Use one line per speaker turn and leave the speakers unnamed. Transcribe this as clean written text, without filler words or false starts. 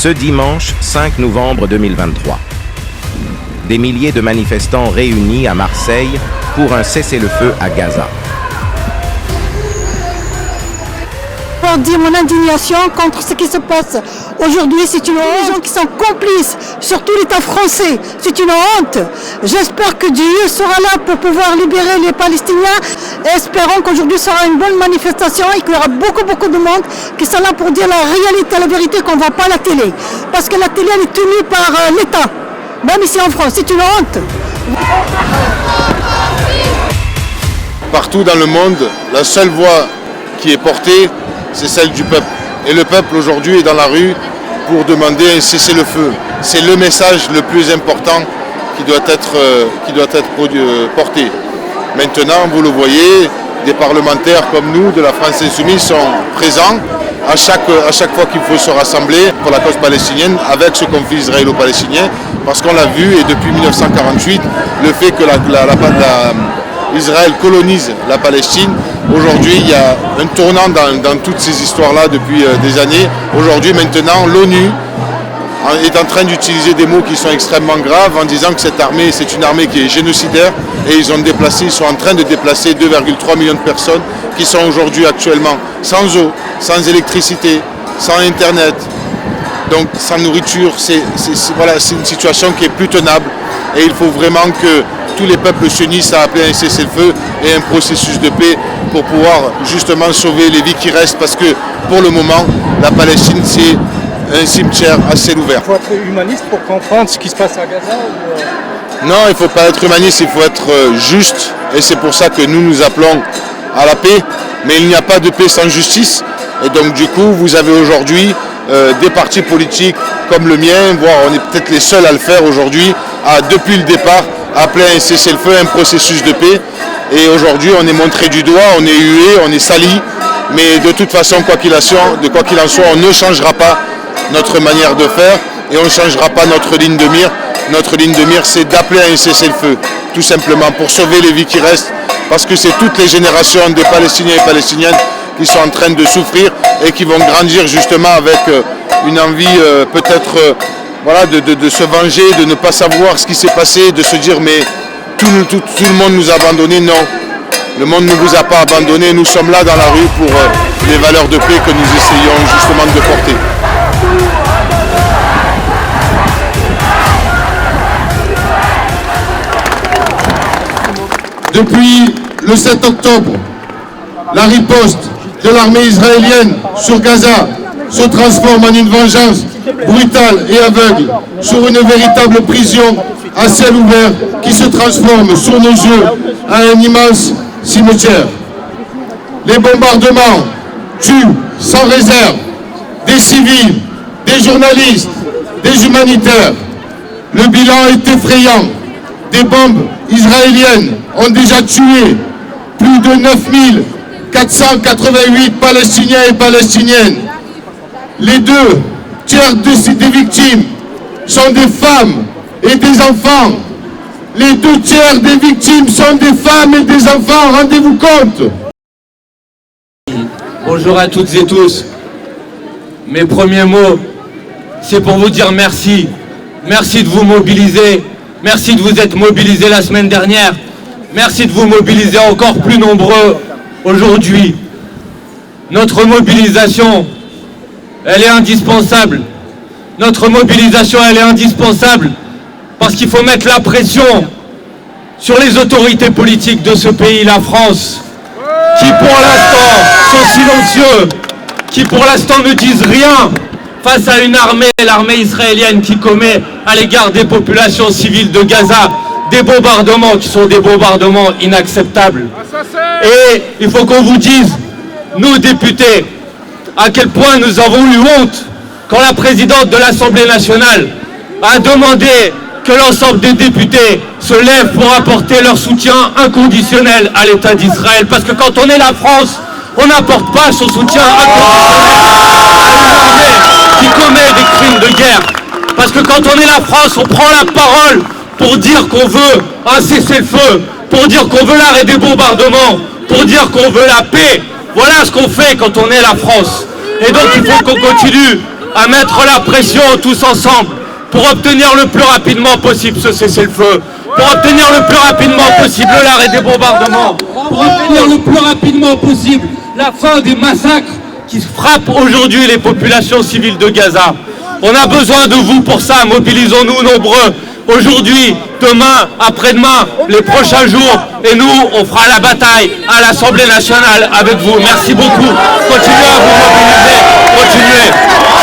Ce dimanche 5 novembre 2023. Des milliers de manifestants réunis à Marseille pour un cessez-le-feu à Gaza.
Pour dire mon indignation contre ce qui se passe aujourd'hui, c'est une honte. Les gens qui sont complices, surtout l'État français, c'est une honte. J'espère que Dieu sera là pour pouvoir libérer les Palestiniens. Et espérons qu'aujourd'hui sera une bonne manifestation et qu'il y aura beaucoup de monde qui sera là pour dire la réalité, la vérité, qu'on ne voit pas à la télé. Parce que la télé elle est tenue par l'État, même ici en France, c'est une honte.
Partout dans le monde, la seule voix qui est portée, c'est celle du peuple. Et le peuple aujourd'hui est dans la rue pour demander un cessez-le-feu. C'est le message le plus important qui doit être porté. Maintenant, vous le voyez, des parlementaires comme nous, de la France Insoumise, sont présents à chaque fois qu'il faut se rassembler pour la cause palestinienne avec ce conflit israélo-palestinien. Parce qu'on l'a vu, et depuis 1948, le fait que Israël colonise la Palestine. Aujourd'hui, il y a un tournant dans toutes ces histoires-là depuis des années. Aujourd'hui, maintenant, l'ONU est en train d'utiliser des mots qui sont extrêmement graves en disant que cette armée, c'est une armée qui est génocidaire et ils sont en train de déplacer 2,3 millions de personnes qui sont aujourd'hui actuellement sans eau, sans électricité, sans Internet, donc sans nourriture. C'est une situation qui est plus tenable et il faut vraiment que tous les peuples s'unissent à appeler un cessez-le-feu et un processus de paix pour pouvoir justement sauver les vies qui restent, parce que pour le moment, la Palestine, c'est un cimetière à ciel ouvert.
Il faut être humaniste pour comprendre ce qui se passe à Gaza
Non, il ne faut pas être humaniste, il faut être juste, et c'est pour ça que nous appelons à la paix, mais il n'y a pas de paix sans justice, et donc du coup, vous avez aujourd'hui des partis politiques comme le mien, voire on est peut-être les seuls à le faire aujourd'hui, depuis le départ, appeler un cessez-le-feu, un processus de paix. Et aujourd'hui, on est montré du doigt, on est hué, on est sali. Mais de toute façon, quoi qu'il en soit, on ne changera pas notre manière de faire et on ne changera pas notre ligne de mire. Notre ligne de mire, c'est d'appeler à un cessez-le-feu, tout simplement, pour sauver les vies qui restent. Parce que c'est toutes les générations des Palestiniens et Palestiniennes qui sont en train de souffrir et qui vont grandir justement avec une envie peut-être... de se venger, de ne pas savoir ce qui s'est passé, de se dire mais tout le monde nous a abandonnés. Non, le monde ne vous a pas abandonnés, nous sommes là dans la rue pour les valeurs de paix que nous essayons justement de porter. Depuis le 7 octobre, la riposte de l'armée israélienne sur Gaza se transforme en une vengeance brutale et aveugle sur une véritable prison à ciel ouvert qui se transforme sous nos yeux en un immense cimetière. Les bombardements tuent sans réserve des civils, des journalistes, des humanitaires. Le bilan est effrayant. Des bombes israéliennes ont déjà tué plus de 9488 Palestiniens et Palestiniennes. Les 2 tiers des victimes sont des femmes et des enfants. Les 2 tiers des victimes sont des femmes et des enfants, rendez-vous compte.
Bonjour à toutes et tous. Mes premiers mots, c'est pour vous dire merci. Merci de vous mobiliser. Merci de vous être mobilisés la semaine dernière. Merci de vous mobiliser encore plus nombreux aujourd'hui. Notre mobilisation, elle est indispensable. Notre mobilisation, elle est indispensable parce qu'il faut mettre la pression sur les autorités politiques de ce pays, la France, qui pour l'instant sont silencieux, qui pour l'instant ne disent rien face à une armée, l'armée israélienne qui commet à l'égard des populations civiles de Gaza des bombardements qui sont des bombardements inacceptables. Et il faut qu'on vous dise, nous députés, à quel point nous avons eu honte quand la présidente de l'Assemblée nationale a demandé que l'ensemble des députés se lèvent pour apporter leur soutien inconditionnel à l'État d'Israël. Parce que quand on est la France, on n'apporte pas son soutien inconditionnel à une armée qui commet des crimes de guerre. Parce que quand on est la France, on prend la parole pour dire qu'on veut un cessez-le-feu, pour dire qu'on veut l'arrêt des bombardements, pour dire qu'on veut la paix. Voilà ce qu'on fait quand on est la France. Et donc il faut qu'on continue à mettre la pression tous ensemble pour obtenir le plus rapidement possible ce cessez-le-feu, pour obtenir le plus rapidement possible l'arrêt des bombardements, pour obtenir le plus rapidement possible la fin des massacres qui frappent aujourd'hui les populations civiles de Gaza. On a besoin de vous pour ça, mobilisons-nous nombreux, aujourd'hui, demain, après-demain, les prochains jours, et nous, on fera la bataille à l'Assemblée nationale avec vous. Merci beaucoup, continuez à vous mobiliser, continuez.